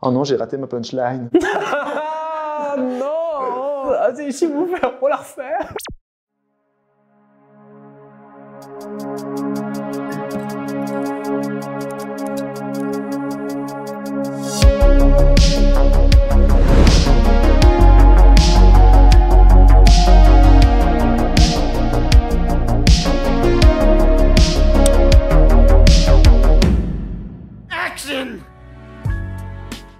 Oh non, j'ai raté ma punchline. Ah non! Vas-y, s'il vous plaît, on la refait.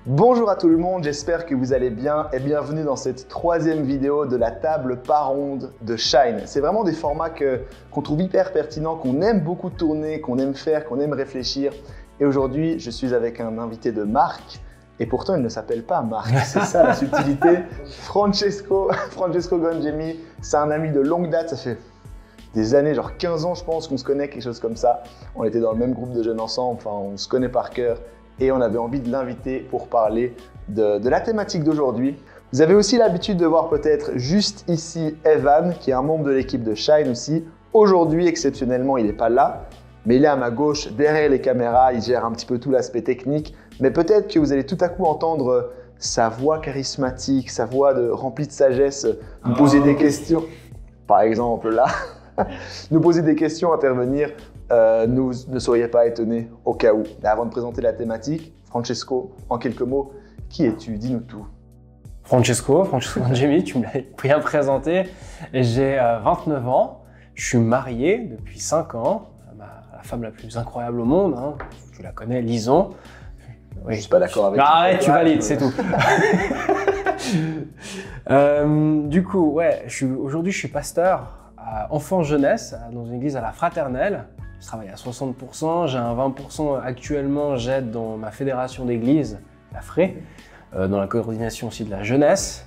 Bonjour à tout le monde, j'espère que vous allez bien et bienvenue dans cette troisième vidéo de la table pas ronde de Shine. C'est vraiment des formats qu'on trouve hyper pertinents, qu'on aime beaucoup tourner, qu'on aime faire, qu'on aime réfléchir. Et aujourd'hui, je suis avec un invité de marque et pourtant il ne s'appelle pas Marc, c'est ça la subtilité. Francesco Gongemi, c'est un ami de longue date, ça fait des années, genre 15 ans je pense qu'on se connaît, quelque chose comme ça. On était dans le même groupe de jeunes ensemble, enfin on se connaît par cœur. Et on avait envie de l'inviter pour parler de la thématique d'aujourd'hui. Vous avez aussi l'habitude de voir peut-être juste ici Evan, qui est un membre de l'équipe de Shine aussi. Aujourd'hui, exceptionnellement, il n'est pas là, mais il est à ma gauche, derrière les caméras, il gère un petit peu tout l'aspect technique. Mais peut-être que vous allez tout à coup entendre sa voix charismatique, sa voix remplie de sagesse, nous poser des questions. Par exemple là, nous poser des questions, intervenir. Ne seriez pas étonné au cas où. Mais avant de présenter la thématique, Francesco, en quelques mots, qui es-tu? Dis-nous tout. Francesco Gongemi, tu me l'as bien présenté. J'ai 29 ans, je suis marié depuis 5 ans à la femme la plus incroyable au monde, hein. Tu la connais, Lison. Oui. Je suis pas d'accord avec toi. Arrête, tu valides, c'est tout. Du coup, ouais, aujourd'hui je suis pasteur enfant-jeunesse dans une église à la Fraternelle. Je travaille à 60%, j'ai un 20% actuellement, j'aide dans ma fédération d'église, la FRE, dans la coordination aussi de la jeunesse.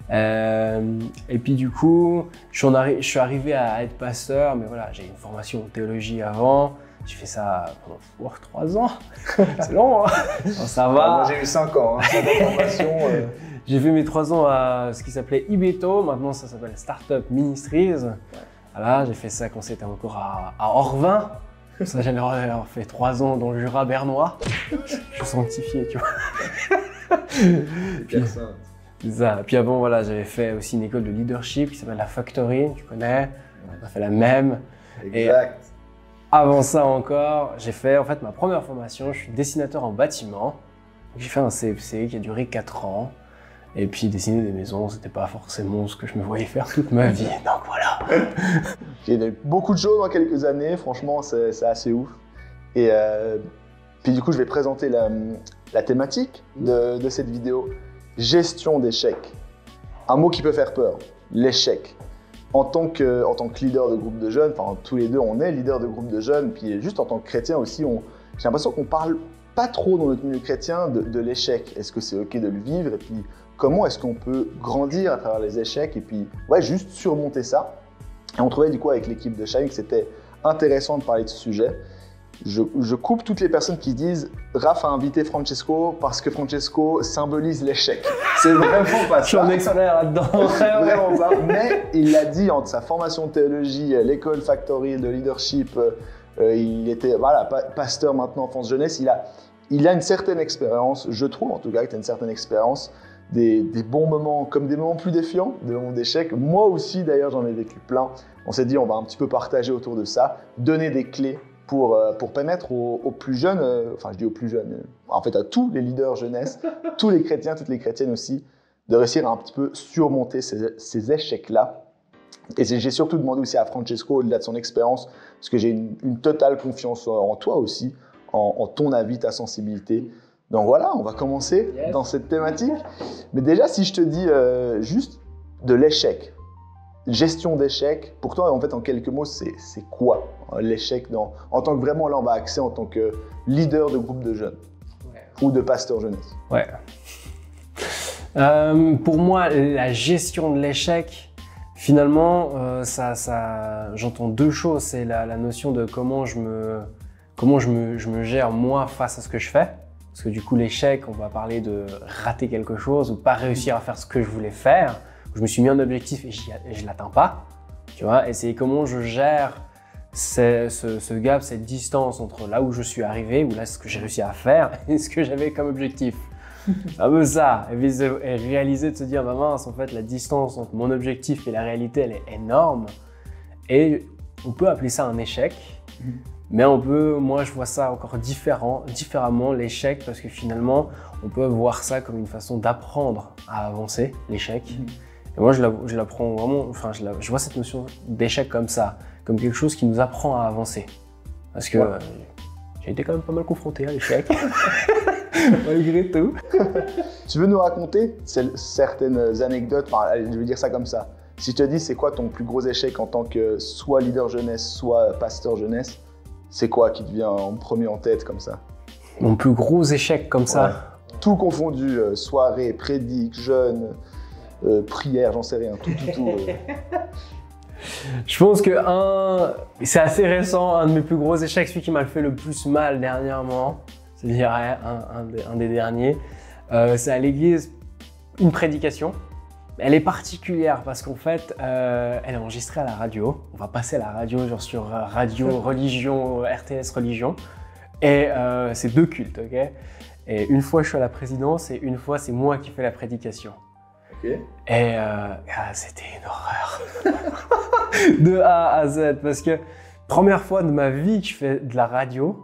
Et puis du coup, je suis arrivé à être pasteur, mais voilà, j'ai une formation en théologie avant. J'ai fait ça pendant 3 ans, c'est long, hein. Non, ça va. Moi j'ai eu 5 ans, hein, formation. J'ai fait mes 3 ans à ce qui s'appelait Ibeto, maintenant ça s'appelle Startup Ministries. Ouais. Voilà, j'ai fait ça quand c'était encore à Orvin. Ça, j'en ai fait 3 ans dans le Jura bernois. Je suis sanctifié, tu vois. C'est ça. Puis avant, voilà, j'avais fait aussi une école de leadership qui s'appelle la Factory, tu connais. On a fait la même. Exact. Et avant ça encore, j'ai fait en fait ma première formation. Je suis dessinateur en bâtiment. J'ai fait un CFC qui a duré 4 ans. Et puis dessiner des maisons, c'était pas forcément ce que je me voyais faire toute ma vie. Donc voilà. J'ai eu beaucoup de choses en quelques années, franchement c'est assez ouf. Et puis du coup je vais présenter la thématique de cette vidéo. Gestion d'échecs. Un mot qui peut faire peur, l'échec. En tant que leader de groupe de jeunes, enfin tous les deux on est leader de groupe de jeunes, puis juste en tant que chrétien aussi, j'ai l'impression qu'on parle pas trop dans notre milieu chrétien de l'échec. Est-ce que c'est ok de le vivre? Et puis comment est-ce qu'on peut grandir à travers les échecs et puis ouais, juste surmonter ça? Et on trouvait du coup avec l'équipe de Shine que c'était intéressant de parler de ce sujet. Je coupe toutes les personnes qui disent Raph a invité Francesco parce que Francesco symbolise l'échec. C'est vraiment pas ça. Je suis un expert là-dedans. Vraiment pas. Mais il l'a dit entre sa formation de théologie, l'école Factory de leadership, il était voilà, pasteur maintenant enfance-jeunesse. Il a une certaine expérience, je trouve en tout cas que tu as une certaine expérience, des bons moments comme des moments plus défiants, des moments d'échec. Moi aussi d'ailleurs j'en ai vécu plein. On s'est dit on va un petit peu partager autour de ça, donner des clés pour permettre aux plus jeunes, enfin je dis aux plus jeunes, en fait à tous les leaders jeunesse, tous les chrétiens, toutes les chrétiennes aussi, de réussir à un petit peu surmonter ces échecs-là. Et j'ai surtout demandé aussi à Francesco, au-delà de son expérience, parce que j'ai une totale confiance en toi aussi, en ton avis, ta sensibilité. Donc voilà, on va commencer dans cette thématique. Mais déjà, si je te dis juste de l'échec, gestion d'échec, pour toi, en fait, en quelques mots, c'est quoi l'échec en tant que vraiment, là, on va axer en tant que leader de groupe de jeunes ou de pasteur jeunesse? Ouais. Pour moi, la gestion de l'échec, finalement, j'entends 2 choses. C'est la notion de comment je me gère moi face à ce que je fais. Parce que du coup, l'échec, on va parler de rater quelque chose ou pas réussir à faire ce que je voulais faire. Je me suis mis un objectif et je ne l'atteins pas. Tu vois, et c'est comment je gère ce gap, cette distance entre là où je suis arrivé, ou là ce que j'ai réussi à faire et ce que j'avais comme objectif. Un peu ça. Et réaliser de se dire, bah mince, en fait, la distance entre mon objectif et la réalité, elle est énorme. Et on peut appeler ça un échec. Mais moi je vois ça encore différemment, l'échec, parce que finalement, on peut voir ça comme une façon d'apprendre à avancer, l'échec. Et moi, je la prends vraiment, enfin, je vois cette notion d'échec comme ça, comme quelque chose qui nous apprend à avancer. Parce que j'ai été quand même pas mal confronté à l'échec, malgré tout. Tu veux nous raconter certaines anecdotes, enfin, je vais dire ça comme ça. Si je te dis, c'est quoi ton plus gros échec en tant que soit leader jeunesse, soit pasteur jeunesse, c'est quoi qui te vient en premier en tête comme ça? Mon plus gros échec comme ça? Tout confondu, soirée, prédic, jeûne, prière, j'en sais rien, tout. Je pense que c'est assez récent, un de mes plus gros échecs, celui qui m'a fait le plus mal dernièrement, c'est-à-dire un des derniers, c'est à l'église, une prédication. Elle est particulière parce qu'en fait, elle est enregistrée à la radio. On va passer à la radio, genre sur Radio Religion, RTS Religion. Et c'est 2 cultes, ok? Et une fois, je suis à la présidence et une fois, c'est moi qui fais la prédication. Ok. Et c'était une horreur. De A à Z. Parce que première fois de ma vie que je fais de la radio.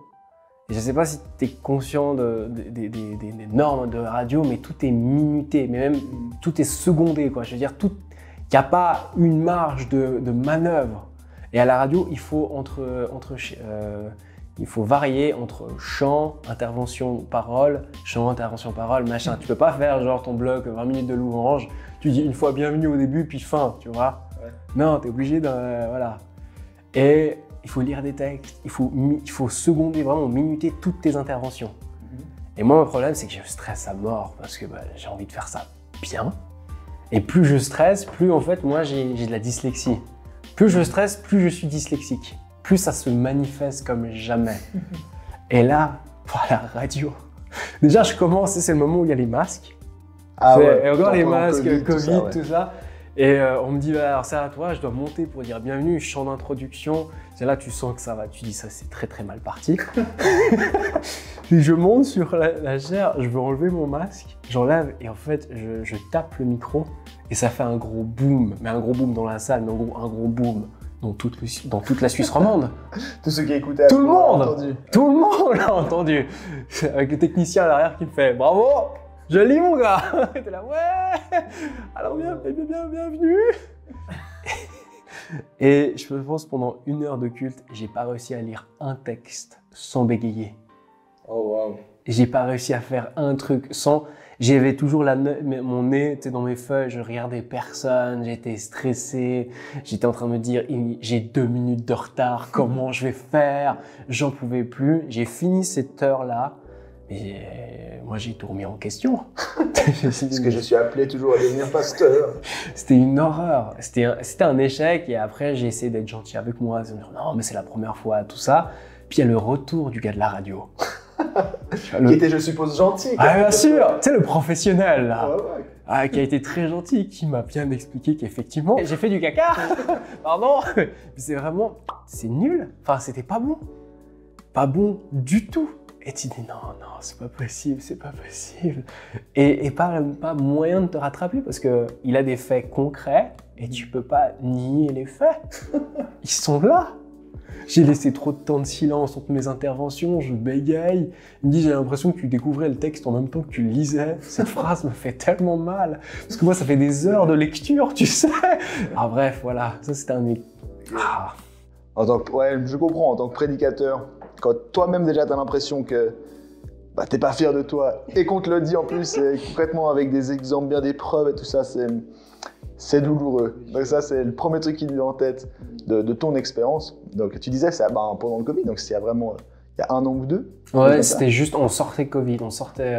Et je ne sais pas si tu es conscient des normes de radio, mais tout est minuté, mais même tout est secondé, quoi. Je veux dire, il n'y a pas une marge de manœuvre. Et à la radio, il faut varier entre chant, intervention, parole, machin. Tu peux pas faire genre ton bloc 20 minutes de louange, tu dis une fois bienvenue au début, puis fin, tu vois. Ouais. Non, tu es obligé de... voilà. Et il faut lire des textes, il faut seconder, vraiment minuter toutes tes interventions. Et moi, mon problème, c'est que je stresse à mort parce que j'ai envie de faire ça bien. Et plus je stresse, plus en fait, moi, j'ai de la dyslexie. Plus je stresse, plus je suis dyslexique. Plus ça se manifeste comme jamais. Et là, voilà, radio. Déjà, je commence, c'est le moment où il y a les masques. Et encore les masques, Covid, tout ça. Et on me dit, alors c'est à toi, je dois monter pour dire bienvenue, chant d'introduction. C'est là, tu sens que ça va, tu dis ça, c'est très très mal parti. Puis je monte sur la chaire, je veux enlever mon masque, j'enlève et en fait, je tape le micro et ça fait un gros boom. Mais un gros boom dans la salle, mais un gros boom dans toute la Suisse romande. Tous ceux qui écoutaient, tout le monde l'a entendu. Avec le technicien à l'arrière qui me fait bravo, joli mon gars. Et t'es là, ouais, alors bienvenue. Et je pense pendant 1 heure de culte, j'ai pas réussi à lire un texte sans bégayer. Oh wow. J'ai pas réussi à faire un truc sans... J'avais toujours mon nez dans mes feuilles, je regardais personne, j'étais stressé, j'étais en train de me dire j'ai 2 minutes de retard, comment je vais faire? J'en pouvais plus. J'ai fini cette heure-là et moi j'ai tout remis en question. Parce que je suis appelé toujours à devenir pasteur. C'était une horreur, c'était un échec et après j'ai essayé d'être gentil avec moi, de me dire non mais c'est la première fois, tout ça. Puis il y a le retour du gars de la radio. Qui était, je suppose, gentil. Ah, bien sûr, tu sais, le professionnel, là, qui a été très gentil, qui m'a bien expliqué qu'effectivement, j'ai fait du caca, pardon, mais c'est nul, enfin, c'était pas bon du tout. Et tu dis, non, c'est pas possible. Et pas moyen de te rattraper parce qu'il a des faits concrets et tu peux pas nier les faits. Ils sont là. J'ai laissé trop de temps de silence entre mes interventions, je bégaye. Il me dit, j'ai l'impression que tu découvrais le texte en même temps que tu le lisais. Cette phrase me fait tellement mal. Parce que moi, ça fait des heures de lecture, tu sais. Ah bref, voilà, ça c'était un... je comprends, en tant que prédicateur, quand toi-même déjà tu as l'impression que t'es pas fier de toi et qu'on te le dit en plus concrètement avec des exemples, bien des preuves et tout ça, c'est douloureux. Donc ça, c'est le premier truc qui me vient en tête de ton expérience. Donc tu disais ça pendant le Covid, donc il y a 1 an ou 2. Ouais, c'était juste, on sortait Covid, on sortait...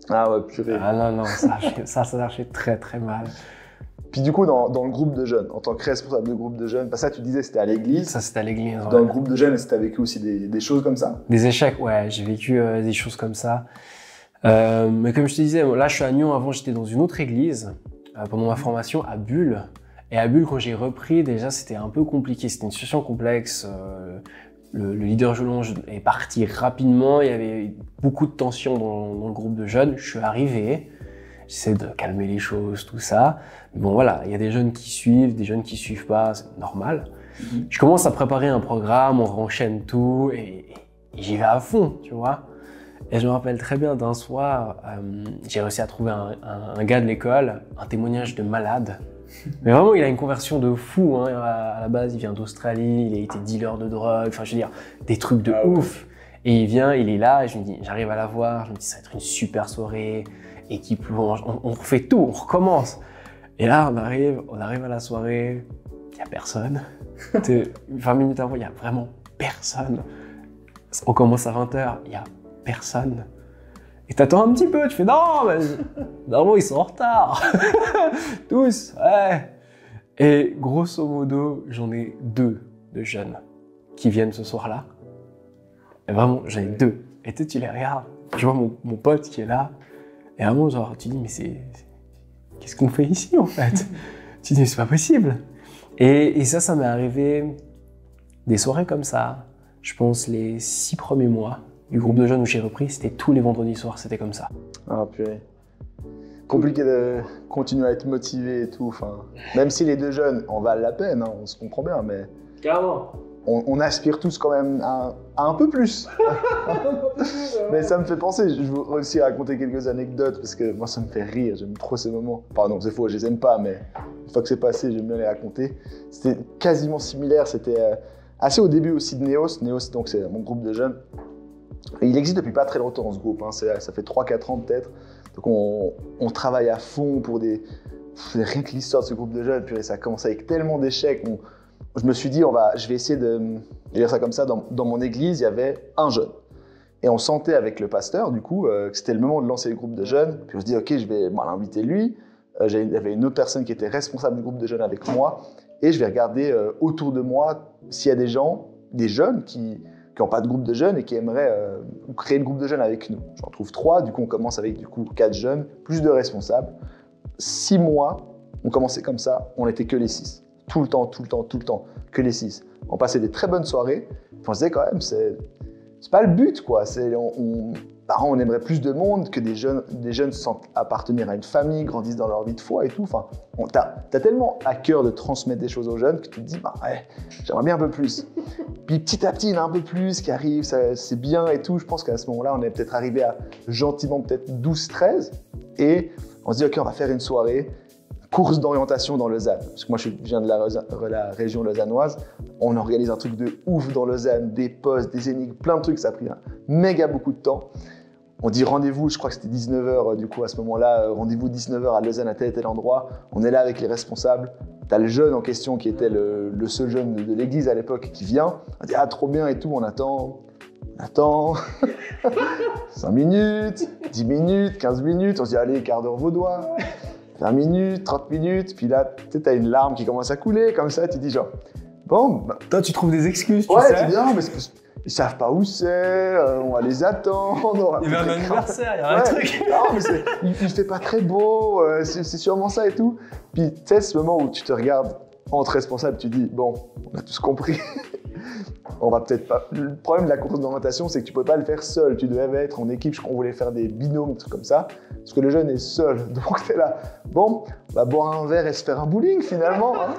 Ah ouais, purée. Ah non, ça marchait très très mal. Puis du coup, dans le groupe de jeunes, en tant que responsable de groupe de jeunes, ça tu disais c'était à l'église. Ça c'était à l'église. Dans le groupe de jeunes, est-ce que tu as vécu aussi des choses comme ça? Des échecs, ouais, j'ai vécu des choses comme ça. Mais comme je te disais, là je suis à Nyon, avant j'étais dans une autre église pendant ma formation à Bulle. Et à Bulle, quand j'ai repris, déjà c'était un peu compliqué, c'était une situation complexe. Le leader jeune est parti rapidement, il y avait beaucoup de tension dans le groupe de jeunes. Je suis arrivé, j'essaie de calmer les choses, tout ça. Mais bon voilà, il y a des jeunes qui suivent, des jeunes qui suivent pas, c'est normal. Je commence à préparer un programme, on renchaîne tout et j'y vais à fond, tu vois. Et je me rappelle très bien d'un soir, j'ai réussi à trouver un gars de l'école, un témoignage de malade. Mais vraiment, il a une conversion de fou, hein. À la base, il vient d'Australie, il a été dealer de drogue, enfin je veux dire, des trucs de ouf. Et il vient, il est là, et je me dis, j'arrive à la voir, je me dis, ça va être une super soirée, équipe louange, on refait tout, on recommence. Et là, on arrive à la soirée, il n'y a personne. 20 minutes avant, il n'y a vraiment personne. On commence à 20h, il n'y a personne. Et t'attends un petit peu, tu fais non, mais normalement ils sont en retard. Tous, ouais. Et grosso modo, j'en ai 2 de jeunes qui viennent ce soir-là. Et vraiment, j'en ai 2. Et tu les regardes, je vois mon pote qui est là. Et à un moment, genre, tu dis, mais qu'est-ce qu'on fait ici en fait? Tu dis, mais c'est pas possible. Et ça m'est arrivé des soirées comme ça. Je pense les 6 premiers mois du groupe de jeunes où j'ai repris, c'était tous les vendredis soirs, c'était comme ça. Ah purée. Compliqué de continuer à être motivé et tout. Enfin, même si les 2 jeunes en valent la peine, hein, on se comprend bien, mais carrément. On aspire tous quand même à un peu plus. Mais ça me fait penser, je veux aussi raconter quelques anecdotes parce que moi ça me fait rire, j'aime trop ces moments. Pardon, c'est faux, je les aime pas, mais une fois que c'est passé, j'aime bien les raconter. C'était quasiment similaire, c'était assez au début aussi de Neos. Neos, donc c'est mon groupe de jeunes. Il existe depuis pas très longtemps dans ce groupe, hein. Ça fait 3-4 ans peut-être. Donc on travaille à fond pour rien que l'histoire de ce groupe de jeunes, puis ça a commencé avec tellement d'échecs. Je me suis dit, je vais essayer de dire ça comme ça, dans mon église, il y avait un jeune. Et on sentait avec le pasteur, du coup, que c'était le moment de lancer le groupe de jeunes. Puis on se dit, ok, je vais l'inviter lui. Il y avait une autre personne qui était responsable du groupe de jeunes avec moi. Et je vais regarder autour de moi s'il y a des jeunes qui n'ont pas de groupe de jeunes et qui aimeraient créer le groupe de jeunes avec nous. J'en trouve 3, du coup on commence avec 4 jeunes, plus de responsables. 6 mois, on commençait comme ça, on n'était que les 6. Tout le temps, que les 6. On passait des très bonnes soirées, puis on se disait quand même, c'est pas le but quoi. On aimerait plus de monde, que des jeunes se sentent appartenir à une famille, grandissent dans leur vie de foi et tout. Enfin, t'as tellement à cœur de transmettre des choses aux jeunes que tu te dis, ouais, j'aimerais bien un peu plus. Puis petit à petit, il y en a un peu plus qui arrive, c'est bien et tout. Je pense qu'à ce moment-là, on est peut-être arrivé à gentiment peut-être 12-13. Et on se dit, ok, on va faire une soirée, course d'orientation dans Lausanne. Parce que moi, je viens de la région lausannoise. On organise un truc de ouf dans Lausanne, des postes, des énigmes, plein de trucs. Ça a pris méga beaucoup de temps. On dit rendez-vous, je crois que c'était 19h du coup à ce moment-là, rendez-vous 19h à Lausanne à tel et tel endroit. On est là avec les responsables. T'as le jeune en question qui était le seul jeune de l'église à l'époque qui vient. On dit ah trop bien et tout, on attend. 5 minutes, 10 minutes, 15 minutes, on se dit allez, quart d'heure vaudois. 20 minutes, 30 minutes, puis là, tu as une larme qui commence à couler, comme ça, tu dis genre, bon, toi tu trouves des excuses, tu sais. Ouais, tu dis non, mais ils savent pas où c'est, on va les attendre. Il y a un anniversaire, il y a un truc. Non, mais il fait pas très beau, c'est sûrement ça et tout. Puis tu sais, ce moment où tu te regardes entre responsables, tu dis, bon, on a tous compris. On va peut-être pas. Le problème de la course d'orientation, c'est que tu ne pouvais pas le faire seul. Tu devais être en équipe. Je crois qu'on voulait faire des binômes, des trucs comme ça. Parce que le jeune est seul. Donc, tu es là. Bon, on va boire un verre et se faire un bowling finalement. Hein.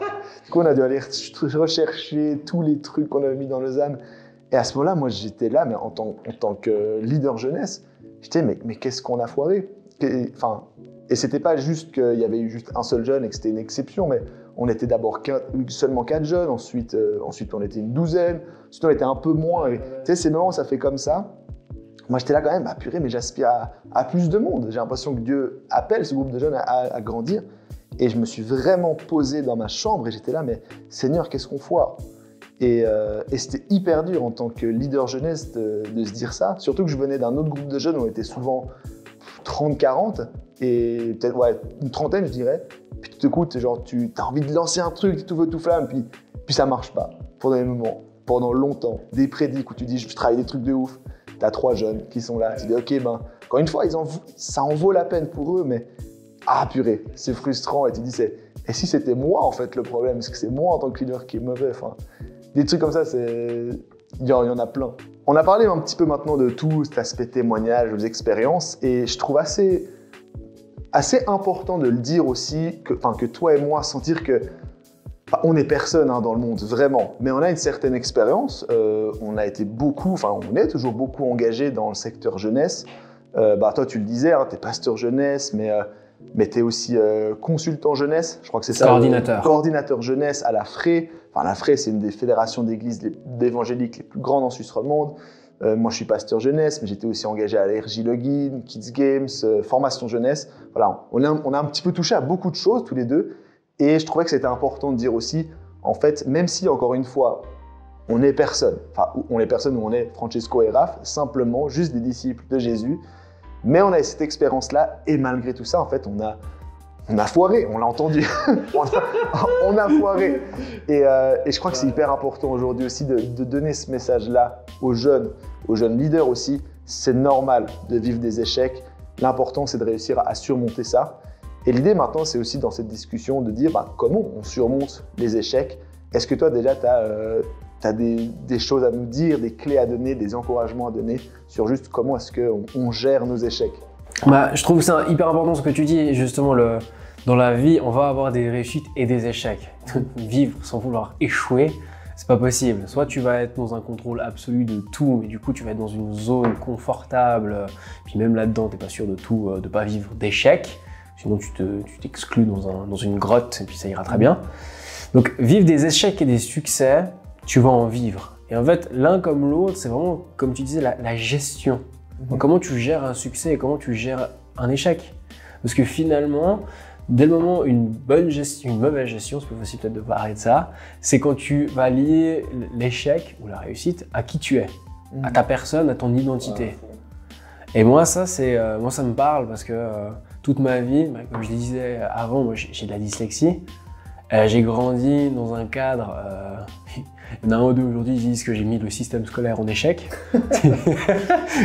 Du coup, on a dû aller rechercher tous les trucs qu'on avait mis dans Lausanne. Et à ce moment-là, moi, j'étais là, mais en tant que leader jeunesse, j'étais, mais qu'est-ce qu'on a foiré? Enfin, et c'était pas juste qu'il y avait eu juste un seul jeune et que c'était une exception, mais on était d'abord seulement 4 jeunes, ensuite on était une douzaine, ensuite on était un peu moins. Tu sais, ces moments où ça fait comme ça, moi j'étais là quand même, purée, mais j'aspire à plus de monde. J'ai l'impression que Dieu appelle ce groupe de jeunes à grandir. Et je me suis vraiment posé dans ma chambre et j'étais là, mais Seigneur, qu'est-ce qu'on foire? Et c'était hyper dur en tant que leader jeunesse de se dire ça, surtout que je venais d'un autre groupe de jeunes où on était souvent 30-40, et peut-être une trentaine je dirais. Puis tout coup, tu as envie de lancer un truc, tout feu, tout flamme, puis ça marche pas pendant des moments, pendant longtemps. Des prédics où tu dis je travaille des trucs de ouf, tu as 3 jeunes qui sont là, tu dis ok, encore une fois, ça en vaut la peine pour eux, mais purée, c'est frustrant, et tu dis et si c'était moi en fait le problème, est-ce que c'est moi en tant que leader qui est mauvais? Enfin, des trucs comme ça, Il y en a plein. On a parlé un petit peu maintenant de tout cet aspect témoignage, aux expériences, et je trouve assez important de le dire aussi, que toi et moi, sentir que on n'est personne dans le monde, vraiment, mais on a une certaine expérience, on a été beaucoup, on est toujours beaucoup engagé dans le secteur jeunesse. Toi, tu le disais, tu es pasteur jeunesse, mais tu es aussi consultant jeunesse, je crois que c'est ça. Coordinateur jeunesse à la FRE. La FRE, c'est une des fédérations d'églises évangéliques les plus grandes en Suisse romande. Moi, je suis pasteur jeunesse, mais j'étais aussi engagé à l'RJ Login, Kids Games, formation jeunesse. Voilà, on a un petit peu touché à beaucoup de choses tous les deux. Et je trouvais que c'était important de dire aussi, en fait, même si, encore une fois, on est personne, on est personne où on est Francesco et Raph, simplement juste des disciples de Jésus, mais on a cette expérience-là, et malgré tout ça, en fait, on a foiré, on l'a entendu, on a foiré. Et je crois que c'est hyper important aujourd'hui aussi de donner ce message-là aux jeunes leaders aussi. C'est normal de vivre des échecs, l'important c'est de réussir à surmonter ça. Et l'idée maintenant, c'est aussi dans cette discussion de dire comment on surmonte les échecs. Est-ce que toi déjà, tu as des choses à nous dire, des clés à donner, des encouragements à donner sur juste comment est-ce qu'on gère nos échecs? Je trouve que c'est hyper important ce que tu dis. Justement, dans la vie, on va avoir des réussites et des échecs. Vivre sans vouloir échouer, c'est pas possible. Soit tu vas être dans un contrôle absolu de tout, mais du coup tu vas être dans une zone confortable, puis même là-dedans, tu n'es pas sûr de pas vivre d'échecs. Sinon, tu t'exclus dans une grotte et puis ça ira très bien. Donc, vivre des échecs et des succès, tu vas en vivre. Et en fait, l'un comme l'autre, c'est vraiment, comme tu disais, la gestion. Donc, comment tu gères un succès et comment tu gères un échec. Parce que finalement, dès le moment où une mauvaise gestion, c'est plus facile peut-être de parler de ça, c'est quand tu vas lier l'échec ou la réussite à qui tu es, à ta personne, à ton identité. Et moi, ça me parle parce que toute ma vie, comme je disais avant, moi j'ai de la dyslexie. J'ai grandi dans un cadre, il y en a un ou deux aujourd'hui qui disent que j'ai mis le système scolaire en échec.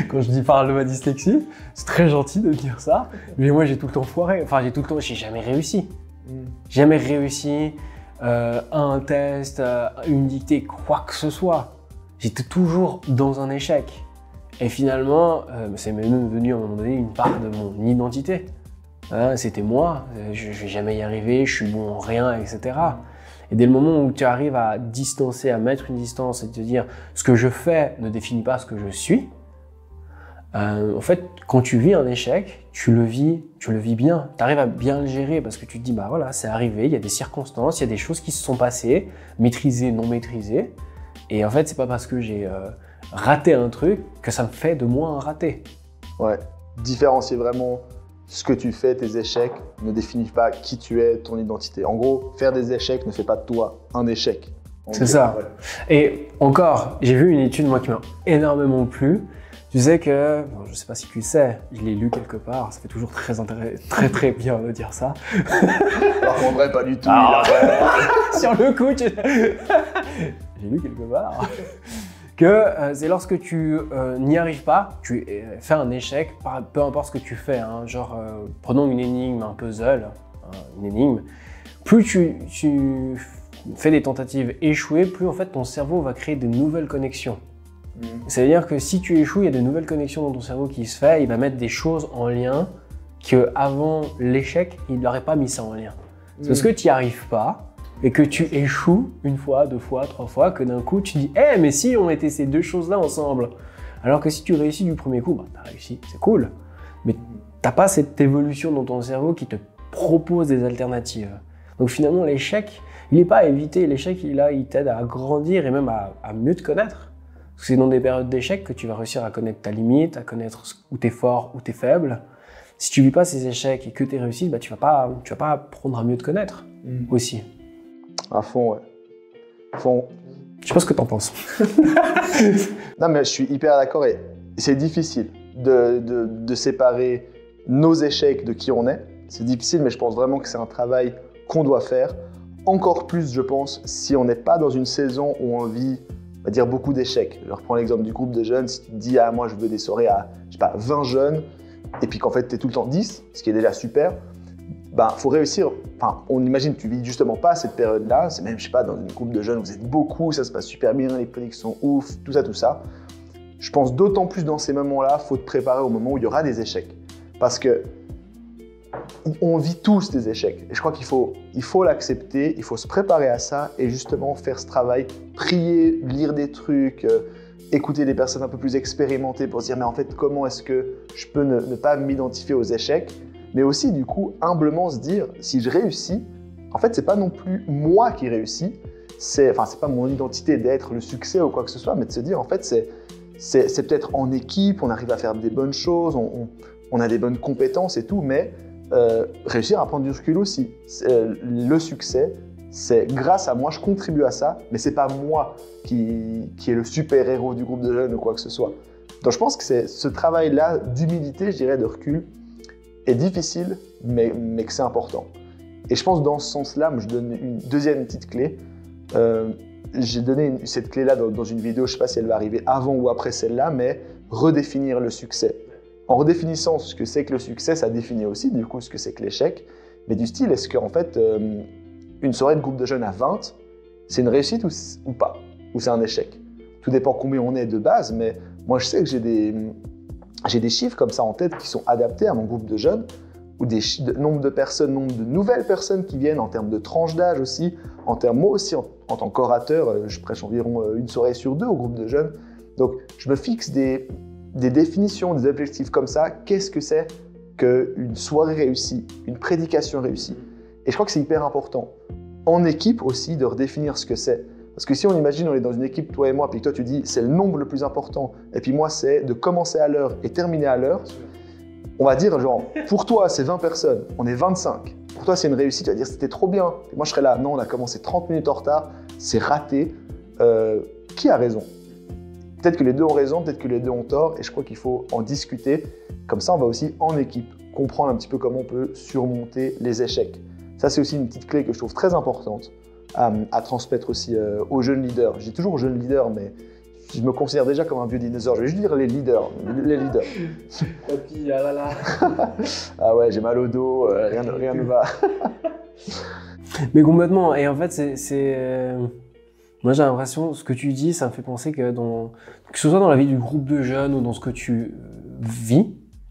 Quand je parle de ma dyslexie, c'est très gentil de dire ça, mais moi j'ai tout le temps foiré, j'ai jamais réussi. Jamais réussi un test, une dictée, quoi que ce soit. J'étais toujours dans un échec. Et finalement, c'est même devenu à un moment donné une part de mon identité. C'était moi, je vais jamais y arriver, je suis bon en rien, etc. Et dès le moment où tu arrives à distancer, à mettre une distance et te dire ce que je fais ne définit pas ce que je suis, en fait, quand tu vis un échec, tu le vis bien. Tu arrives à bien le gérer parce que tu te dis, voilà, c'est arrivé, il y a des circonstances, il y a des choses qui se sont passées, maîtrisées, non maîtrisées. Et en fait, c'est pas parce que j'ai raté un truc que ça me fait de moi un raté. Ouais, différencier vraiment ce que tu fais, tes échecs, ne définissent pas qui tu es, ton identité. En gros, faire des échecs ne fait pas de toi un échec. C'est ça. Ouais. Et encore, j'ai vu une étude, moi, qui m'a énormément plu. Tu sais que, je ne sais pas si tu le sais, je l'ai lu quelque part, ça fait toujours très bien de dire ça. Par contre, pas du tout. Sur le coup, j'ai lu quelque part que c'est lorsque tu n'y arrives pas, tu fais un échec, peu importe ce que tu fais, prenons une énigme, un puzzle, une énigme, plus tu fais des tentatives échouées, plus en fait ton cerveau va créer de nouvelles connexions. C'est-à-dire que si tu échoues, il y a de nouvelles connexions dans ton cerveau qui se fait, il va mettre des choses en lien qu'avant l'échec, il n'aurait pas mis ça en lien. C'est parce que tu n'y arrives pas, et que tu échoues une fois, deux fois, trois fois, que d'un coup tu dis « mais si on mettait ces deux choses-là ensemble !» Alors que si tu réussis du premier coup, tu as réussi, c'est cool. Mais tu n'as pas cette évolution dans ton cerveau qui te propose des alternatives. Donc finalement, l'échec, il n'est pas à éviter. L'échec, il t'aide à grandir et même à mieux te connaître. Parce que c'est dans des périodes d'échec que tu vas réussir à connaître ta limite, à connaître où tu es fort, où tu es faible. Si tu ne vis pas ces échecs et que tu es réussi, tu vas pas apprendre à mieux te connaître aussi. À fond, ouais. À fond. Je sais pas ce que t'en penses. Non, mais je suis hyper d'accord et c'est difficile de séparer nos échecs de qui on est. C'est difficile, mais je pense vraiment que c'est un travail qu'on doit faire. Encore plus, je pense, si on n'est pas dans une saison où on vit, on va dire, beaucoup d'échecs. Je reprends l'exemple du groupe de jeunes. Si tu te dis, moi, je veux des soirées à, 20 jeunes, et puis qu'en fait, tu es tout le temps 10, ce qui est déjà super. ben, faut réussir. Enfin, on imagine, tu vis justement pas cette période-là. C'est même, je sais pas, dans une groupe de jeunes, vous êtes beaucoup, ça se passe super bien, les prédictions sont ouf, tout ça, tout ça. Je pense d'autant plus dans ces moments-là, faut te préparer au moment où il y aura des échecs. Parce que on vit tous des échecs. Et je crois qu'il faut l'accepter, il faut se préparer à ça et justement faire ce travail, prier, lire des trucs, écouter des personnes un peu plus expérimentées pour se dire mais en fait comment est-ce que je peux ne pas m'identifier aux échecs, mais aussi du coup humblement se dire si je réussis, en fait c'est pas non plus moi qui réussis, c'est pas mon identité d'être le succès ou quoi que ce soit, mais de se dire en fait c'est peut-être en équipe, on arrive à faire des bonnes choses, on a des bonnes compétences et tout, mais réussir à prendre du recul aussi. Le succès, c'est grâce à moi, je contribue à ça, mais c'est pas moi qui est le super-héros du groupe de jeunes ou quoi que ce soit. Donc je pense que c'est ce travail-là d'humilité, je dirais, de recul, est difficile, mais que c'est important. Et je pense dans ce sens-là, je donne une deuxième petite clé. J'ai donné cette clé-là dans une vidéo, je ne sais pas si elle va arriver avant ou après celle-là, mais redéfinir le succès. En redéfinissant ce que c'est que le succès, ça définit aussi du coup ce que c'est que l'échec. Mais du style, est-ce qu'en fait, une soirée de groupe de jeunes à 20, c'est une réussite ou pas? Ou c'est un échec? Tout dépend combien on est de base, mais moi je sais que j'ai des chiffres comme ça en tête qui sont adaptés à mon groupe de jeunes, ou nombre de personnes, nombre de nouvelles personnes qui viennent en termes de tranche d'âge aussi, en termes, moi aussi en tant qu'orateur, je prêche environ une soirée sur 2 au groupe de jeunes. Donc je me fixe des définitions, des objectifs comme ça. Qu'est-ce que c'est qu'une soirée réussie, une prédication réussie? Et je crois que c'est hyper important. En équipe aussi, de redéfinir ce que c'est. Parce que si on imagine, on est dans une équipe, toi et moi, puis que toi tu dis c'est le nombre le plus important, et puis moi c'est de commencer à l'heure et terminer à l'heure, on va dire genre, pour toi c'est 20 personnes, on est 25. Pour toi c'est une réussite, tu vas dire c'était trop bien. Et moi je serais là, non, on a commencé 30 minutes en retard, c'est raté. Qui a raison? Peut-être que les deux ont raison, peut-être que les deux ont tort, et je crois qu'il faut en discuter. Comme ça, on va aussi en équipe comprendre un petit peu comment on peut surmonter les échecs. Ça, c'est aussi une petite clé que je trouve très importante à transmettre aussi aux jeunes leaders. Je dis toujours jeunes leaders, mais je me considère déjà comme un vieux dinosaure. Je vais juste dire les leaders. Et puis, ah là là. Ah ouais, j'ai mal au dos, rien ne va. Mais complètement. Et en fait, moi, j'ai l'impression, ce que tu dis, ça me fait penser que que ce soit dans la vie du groupe de jeunes ou dans ce que tu vis,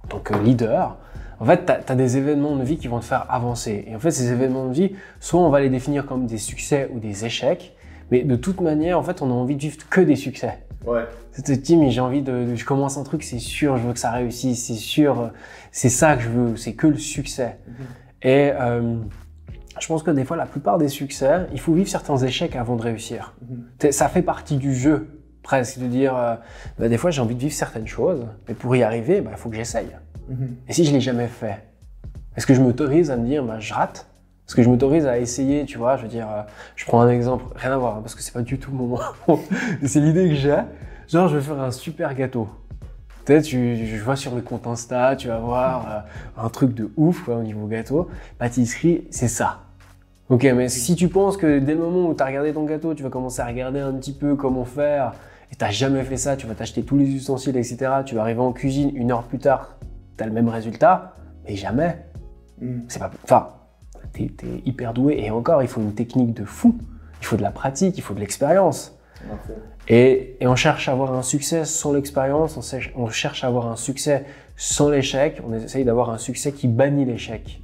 en tant que leader, en fait, tu as des événements de vie qui vont te faire avancer. Et en fait, ces événements de vie, soit on va les définir comme des succès ou des échecs, mais de toute manière, en fait, on a envie de vivre que des succès. Ouais. Tu te dis, mais j'ai envie je commence un truc, c'est sûr, je veux que ça réussisse, c'est sûr, c'est ça que je veux, c'est que le succès. Et je pense que des fois, la plupart des succès, il faut vivre certains échecs avant de réussir. Ça fait partie du jeu, presque, de dire, des fois, j'ai envie de vivre certaines choses, mais pour y arriver, il faut que j'essaye. Et si je ne l'ai jamais fait, est-ce que je m'autorise à me dire, je rate? Est-ce que je m'autorise à essayer, tu vois? Je veux dire, je prends un exemple, rien à voir, parce que c'est pas du tout le moment. C'est l'idée que j'ai. Genre, je vais faire un super gâteau. Peut-être, je vois sur mes comptes Insta, tu vas voir un truc de ouf quoi, au niveau gâteau. Pâtisserie, c'est ça. Ok, mais si tu penses que dès le moment où tu as regardé ton gâteau, tu vas commencer à regarder un petit peu comment faire, et tu n'as jamais fait ça, tu vas t'acheter tous les ustensiles, etc. Tu vas arriver en cuisine, 1 heure plus tard, tu as le même résultat, mais jamais. C'est pas... Enfin, t'es hyper doué, et encore, il faut une technique de fou. Il faut de la pratique, il faut de l'expérience. Et on cherche à avoir un succès sans l'expérience, on cherche à avoir un succès sans l'échec, on essaye d'avoir un succès qui bannit l'échec.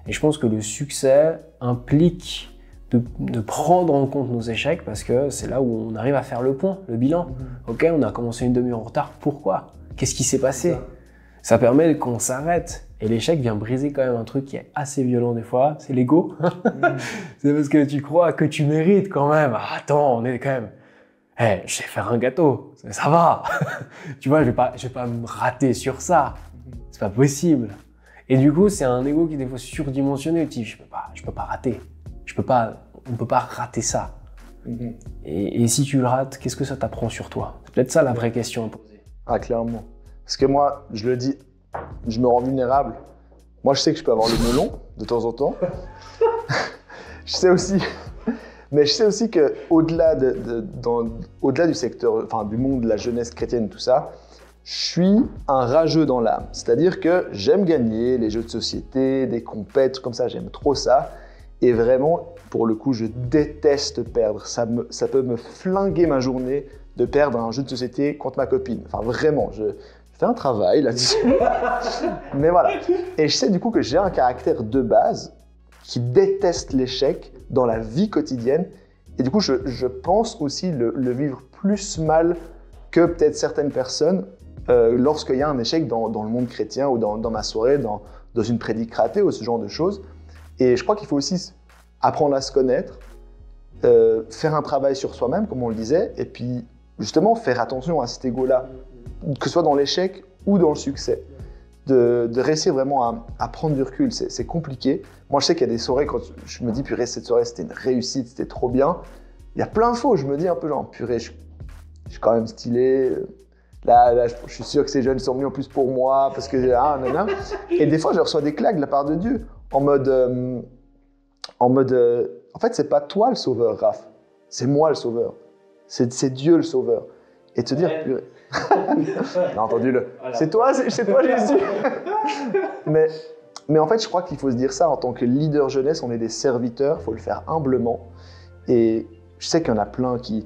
Et je pense que le succès implique de prendre en compte nos échecs parce que c'est là où on arrive à faire le point, le bilan. Ok, on a commencé une demi-heure en retard, pourquoi? Qu'est-ce qui s'est passé? Ça permet qu'on s'arrête. Et l'échec vient briser quand même un truc qui est assez violent des fois, c'est l'ego. C'est parce que tu crois que tu mérites quand même. Ah, attends, on est quand même... je sais faire un gâteau, ça va. Tu vois, je vais pas me rater sur ça. C'est pas possible. Et du coup, c'est un ego qui est des fois surdimensionné. Tu dis, je peux pas rater. On peut pas rater ça. Et si tu le rates, qu'est-ce que ça t'apprend sur toi? C'est peut-être ça la vraie question à poser. Ah, clairement. Parce que moi, je le dis, je me rends vulnérable. Moi, je sais que je peux avoir le melon de temps en temps. Je sais aussi... Mais je sais aussi qu'au-delà au-delà du secteur, enfin du monde de la jeunesse chrétienne, tout ça, je suis un rageux dans l'âme. C'est-à-dire que j'aime gagner, les jeux de société, des compètes, comme ça, j'aime trop ça. Et vraiment, pour le coup, je déteste perdre. Ça peut me flinguer ma journée de perdre un jeu de société contre ma copine. Enfin, vraiment, je fais un travail là-dessus. Mais voilà. Et je sais du coup que j'ai un caractère de base qui déteste l'échec dans la vie quotidienne. Et du coup, je pense aussi le vivre plus mal que peut-être certaines personnes lorsqu'il y a un échec dans le monde chrétien ou dans ma soirée, dans une prédique ratée ou ce genre de choses. Et je crois qu'il faut aussi apprendre à se connaître, faire un travail sur soi-même, comme on le disait, et puis justement faire attention à cet ego-là, que ce soit dans l'échec ou dans le succès. De réussir vraiment à prendre du recul, c'est compliqué. Moi, je sais qu'il y a des soirées quand je me dis, purée, cette soirée, c'était une réussite, c'était trop bien. Il y a plein de fois où je me dis un peu genre, purée, je suis quand même stylé. Là, je suis sûr que ces jeunes sont venus en plus pour moi, parce que nanana. Et des fois, je reçois des claques de la part de Dieu, en mode, en fait, c'est pas toi le sauveur, Raph, c'est moi le sauveur, c'est Dieu le sauveur. Et te dire, purée. On a entendu le. Voilà. C'est toi Jésus. mais en fait, je crois qu'il faut se dire ça en tant que leader jeunesse, on est des serviteurs, il faut le faire humblement. Et je sais qu'il y en a plein qui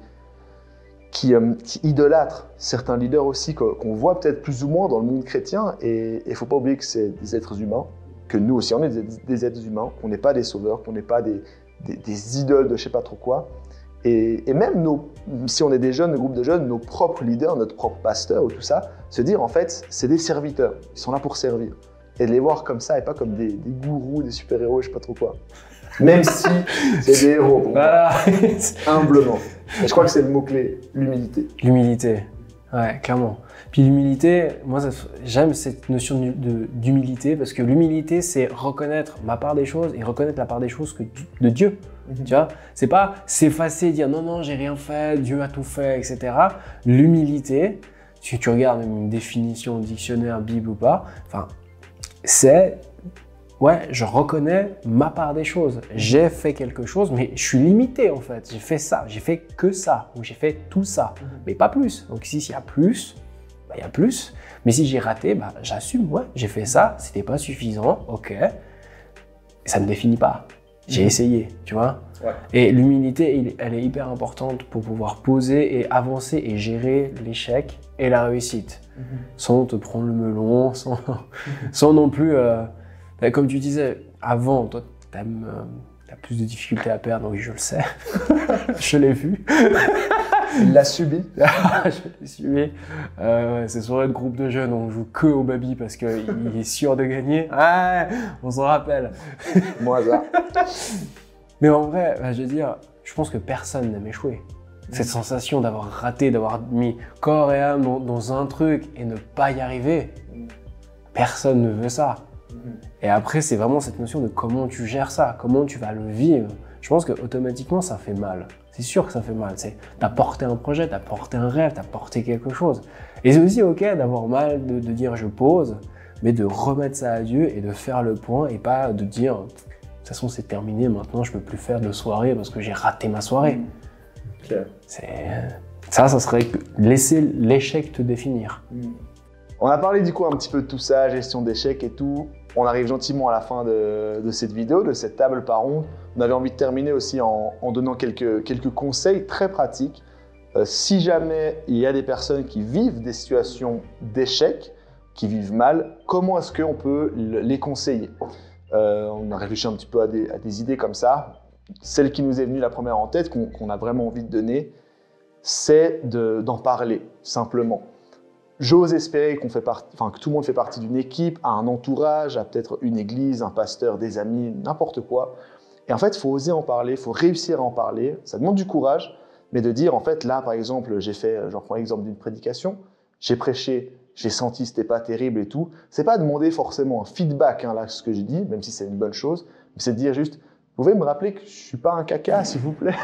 idolâtrent certains leaders aussi, qu'on voit peut-être plus ou moins dans le monde chrétien. Et il ne faut pas oublier que c'est des êtres humains, que nous aussi on est des êtres humains, qu'on n'est pas des sauveurs, qu'on n'est pas des idoles de je ne sais pas trop quoi. Et même si on est des jeunes, le groupe de jeunes, nos propres leaders, notre propre pasteur ou tout ça, se dire en fait, c'est des serviteurs, ils sont là pour servir. Et de les voir comme ça et pas comme des gourous, des super-héros, je sais pas trop quoi. Même si c'est des héros pour moi. Humblement. Et je crois que c'est le mot-clé, l'humilité. L'humilité, ouais, clairement. Puis l'humilité, moi j'aime cette notion d'humilité parce que l'humilité, c'est reconnaître ma part des choses et reconnaître la part des choses de Dieu. Tu vois, c'est pas s'effacer, dire non, j'ai rien fait, Dieu a tout fait, etc. L'humilité, si tu regardes une définition au dictionnaire, Bible ou pas, enfin, c'est ouais, je reconnais ma part des choses. J'ai fait quelque chose, mais je suis limité en fait. J'ai fait ça, j'ai fait que ça, ou j'ai fait tout ça, mais pas plus. Donc ici, s'il y a plus, bah, il y a plus. Mais si j'ai raté, bah, j'assume, ouais, j'ai fait ça, c'était pas suffisant, ok. Ça ne me définit pas. J'ai essayé, tu vois. Ouais. Et l'humilité, elle est hyper importante pour pouvoir poser et avancer et gérer l'échec et la réussite. Sans te prendre le melon, sans non plus... comme tu disais, avant, toi, t'as plus de difficultés à perdre, oui, je le sais. Je l'ai vu. Il l'a subi. Je l'ai subi. Ces soirées de groupe de jeunes, on joue que au baby parce qu'il est sûr de gagner. Ah, on s'en rappelle. Moi, ça. Mais en vrai, je veux dire, je pense que personne n'aime échouer. Cette sensation d'avoir raté, d'avoir mis corps et âme dans un truc et ne pas y arriver, personne ne veut ça. Et après, c'est vraiment cette notion de comment tu gères ça, comment tu vas le vivre. Je pense qu'automatiquement, ça fait mal. C'est sûr que ça fait mal. T'as porté un projet, t'as porté un rêve, t'as porté quelque chose. Et c'est aussi ok d'avoir mal, de dire je pose, mais de remettre ça à Dieu et de faire le point et pas de dire de toute façon c'est terminé, maintenant je peux plus faire de soirée parce que j'ai raté ma soirée. Claire. Ça serait laisser l'échec te définir. On a parlé du coup un petit peu de tout ça, gestion d'échecs et tout. On arrive gentiment à la fin de cette vidéo, de cette table par ronde. On avait envie de terminer aussi en donnant quelques conseils très pratiques. Si jamais il y a des personnes qui vivent des situations d'échec, qui vivent mal, comment est-ce qu'on peut les conseiller? On a réfléchi un petit peu à des idées comme ça. Celle qui nous est venue la première en tête, qu'on a vraiment envie de donner, c'est d'en parler simplement. J'ose espérer que tout le monde fait partie d'une équipe, a un entourage, a peut-être une église, un pasteur, des amis, n'importe quoi. Et en fait, il faut oser en parler, il faut réussir à en parler. Ça demande du courage, mais de dire, en fait, là, par exemple, j'en prends l'exemple d'une prédication, j'ai prêché, j'ai senti que c'était pas terrible et tout. C'est pas demander forcément un feedback, là, ce que j'ai dit, même si c'est une bonne chose, mais c'est de dire juste, vous pouvez me rappeler que je suis pas un caca, s'il vous plaît,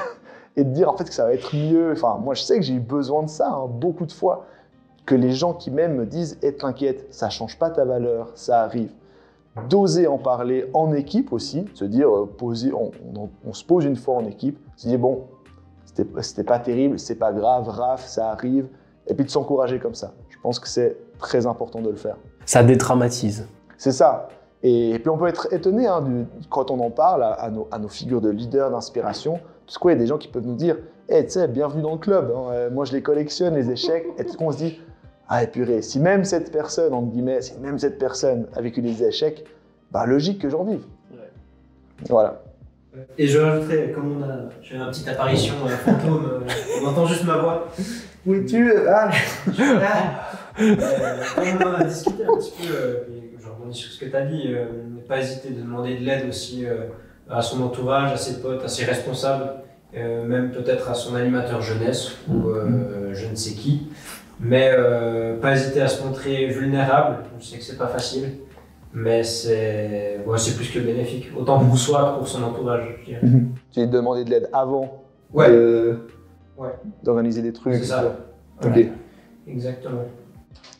et de dire, en fait, que ça va être mieux. Enfin, moi, je sais que j'ai eu besoin de ça, beaucoup de fois. Que les gens qui m'aiment me disent « t'inquiète, ça ne change pas ta valeur, ça arrive ». D'oser en parler en équipe aussi, se dire on se pose une fois en équipe, se dire bon, c'était pas terrible, c'est pas grave, Raph, ça arrive, et puis de s'encourager comme ça. Je pense que c'est très important de le faire. Ça dédramatise. C'est ça. Et puis on peut être étonné quand on en parle à nos figures de leaders, d'inspiration. Tout quoi, il y a des gens qui peuvent nous dire hey, tu sais, bienvenue dans le club, hein. Moi je les collectionne, les échecs. Et tout qu'on se dit ah, purée, si même cette personne, entre guillemets, si même cette personne a vécu des échecs, bah logique que j'en vive. Ouais. Voilà. Et je rajouterais, comme je fais ma petite apparition fantôme, on entend juste ma voix. Où es-tu? Comme on a discuté un petit peu, je rebondis sur ce que tu as dit, ne pas hésiter de demander de l'aide aussi à son entourage, à ses potes, à ses responsables, même peut-être à son animateur jeunesse ou je ne sais qui. Mais pas hésiter à se montrer vulnérable, je sais que c'est pas facile, mais c'est plus que bénéfique, autant pour soi que pour son entourage. Je dirais. Tu as demandé de l'aide avant d'organiser des trucs. C'est ça. Ok. Ouais. Exactement.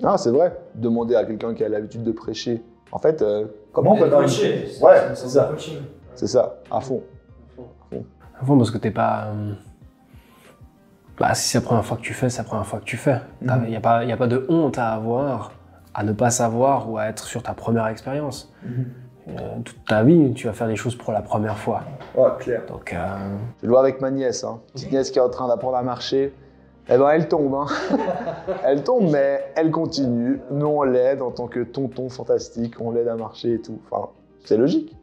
Ah, c'est vrai, demander à quelqu'un qui a l'habitude de prêcher. En fait, comment on peut coacher? Ouais, c'est ça. C'est ça, à fond. À fond parce que t'es pas. Si c'est la première fois que tu fais, c'est la première fois que tu fais. Il n'y a pas de honte à avoir, à ne pas savoir ou à être sur ta première expérience. Toute ta vie, tu vas faire des choses pour la première fois. Ouais, clair. Donc, je le vois avec ma nièce. Hein. Petite nièce qui est en train d'apprendre à marcher. Eh ben, elle tombe. Hein. Elle tombe, mais elle continue. Nous, on l'aide en tant que tonton fantastique. On l'aide à marcher et tout. Enfin, c'est logique.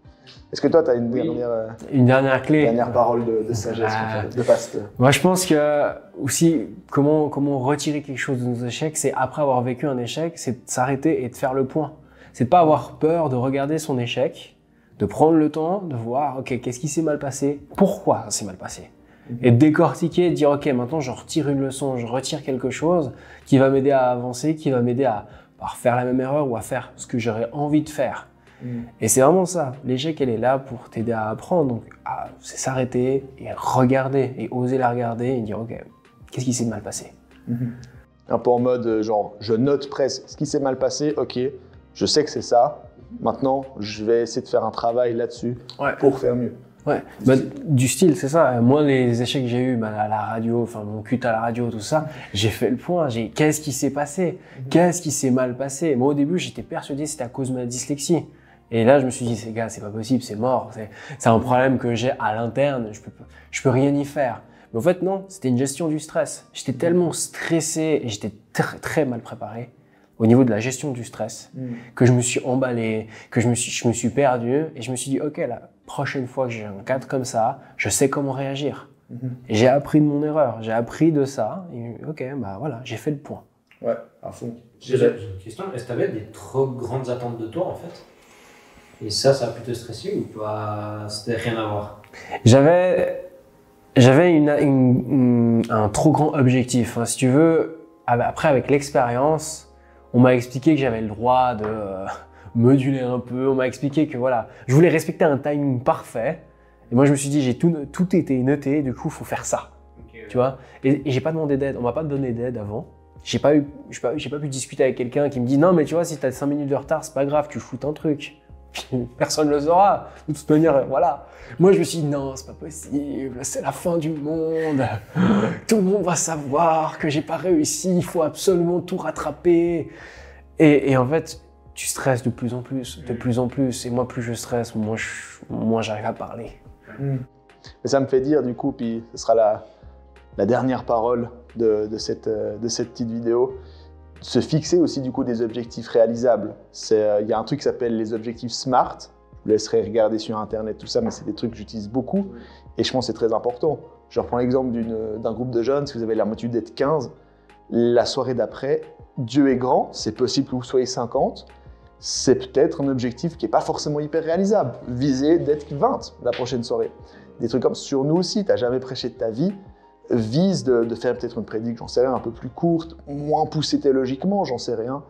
Est-ce que toi, tu as une dernière clé, dernière parole de sagesse, de pasteur? Moi, je pense que aussi, comment retirer quelque chose de nos échecs, c'est après avoir vécu un échec, c'est de s'arrêter et de faire le point. C'est de pas avoir peur de regarder son échec, de prendre le temps, de voir, ok, qu'est-ce qui s'est mal passé, pourquoi ça s'est mal passé, et de décortiquer, de dire, ok, maintenant, je retire une leçon, je retire quelque chose qui va m'aider à avancer, qui va m'aider à pas refaire la même erreur ou à faire ce que j'aurais envie de faire. Et c'est vraiment ça. L'échec, elle est là pour t'aider à apprendre. Donc, c'est s'arrêter et regarder et oser la regarder et dire, ok, qu'est-ce qui s'est mal passé? Un peu en mode, genre, je note presque ce qui s'est mal passé. Ok, je sais que c'est ça. Maintenant, je vais essayer de faire un travail là-dessus pour faire mieux. Ouais, du style, c'est ça. Moi, les échecs que j'ai eus à la radio, enfin mon culte à la radio, tout ça, j'ai fait le point. Qu'est-ce qui s'est passé? Qu'est-ce qui s'est mal passé? Moi, au début, j'étais persuadé que c'était à cause de ma dyslexie. Et là, je me suis dit, gars, c'est pas possible, c'est mort. C'est un problème que j'ai à l'interne, je peux rien y faire. Mais en fait, non, c'était une gestion du stress. J'étais tellement stressé et j'étais très, très mal préparé au niveau de la gestion du stress que je me suis emballé, que je me suis perdu et je me suis dit, ok, la prochaine fois que j'ai un cadre comme ça, je sais comment réagir. Et j'ai appris de mon erreur, j'ai appris de ça et ok, bah voilà, j'ai fait le point. Ouais, à fond. J'ai une question, est-ce que tu avais des trop grandes attentes de toi en fait? Et ça a pu te stresser ou pas? C'était rien à voir? J'avais un trop grand objectif. Hein. Si tu veux, après avec l'expérience, on m'a expliqué que j'avais le droit de moduler un peu. On m'a expliqué que voilà, je voulais respecter un timing parfait. Et moi, je me suis dit, j'ai tout été noté. Du coup, il faut faire ça. Okay, tu vois. Et j'ai pas demandé d'aide. On m'a pas donné d'aide avant. J'ai pas pu discuter avec quelqu'un qui me dit non, mais tu vois, si tu as 5 minutes de retard, c'est pas grave, tu foutes un truc. Personne ne le saura. De toute manière, voilà. Moi, je me suis dit, non, c'est pas possible, c'est la fin du monde. Tout le monde va savoir que j'ai pas réussi, il faut absolument tout rattraper. Et en fait, tu stresses de plus en plus. Et moi, plus je stresse, moins j'arrive à parler. Mais ça me fait dire, du coup, puis ce sera la dernière parole de cette petite vidéo. Se fixer aussi du coup des objectifs réalisables. Il y a un truc qui s'appelle les objectifs SMART. Je vous laisserai regarder sur internet tout ça, mais c'est des trucs que j'utilise beaucoup et je pense que c'est très important. Je reprends l'exemple d'un groupe de jeunes, si vous avez l'habitude d'être 15, la soirée d'après, Dieu est grand, c'est possible que vous soyez 50, c'est peut-être un objectif qui n'est pas forcément hyper réalisable. Visez d'être 20 la prochaine soirée. Des trucs comme sur nous aussi, tu n'as jamais prêché de ta vie, vise de faire peut-être une prédique, j'en sais rien, un peu plus courte, moins poussée théologiquement, j'en sais rien,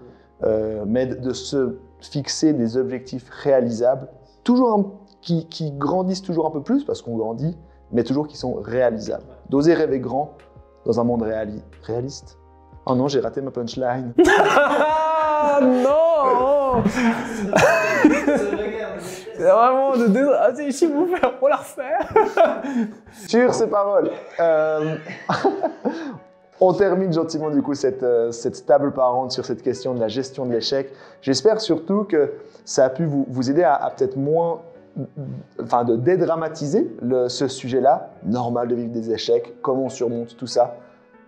mais de se fixer des objectifs réalisables, toujours qui grandissent toujours un peu plus, parce qu'on grandit, mais toujours qui sont réalisables. D'oser rêver grand dans un monde réaliste. Oh non, j'ai raté ma punchline. Non. C'est vraiment de si vous faire, on la refaire. Sur ces paroles, On termine gentiment du coup cette table parente sur cette question de la gestion de l'échec. J'espère surtout que ça a pu vous aider à peut-être moins, enfin de dédramatiser ce sujet-là. Normal de vivre des échecs, comment on surmonte tout ça.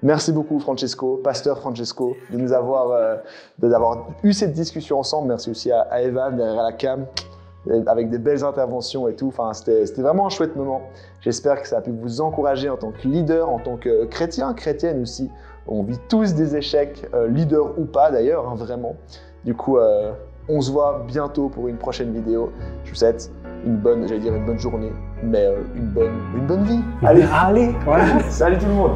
Merci beaucoup Francesco, pasteur Francesco, d'avoir eu cette discussion ensemble. Merci aussi à Evan derrière la cam, avec des belles interventions et tout. Enfin, c'était vraiment un chouette moment. J'espère que ça a pu vous encourager en tant que leader, en tant que chrétien, chrétienne aussi. On vit tous des échecs, leader ou pas d'ailleurs, hein, vraiment. Du coup, on se voit bientôt pour une prochaine vidéo. Je vous souhaite une bonne journée, mais une bonne vie. Allez, voilà. salut tout le monde.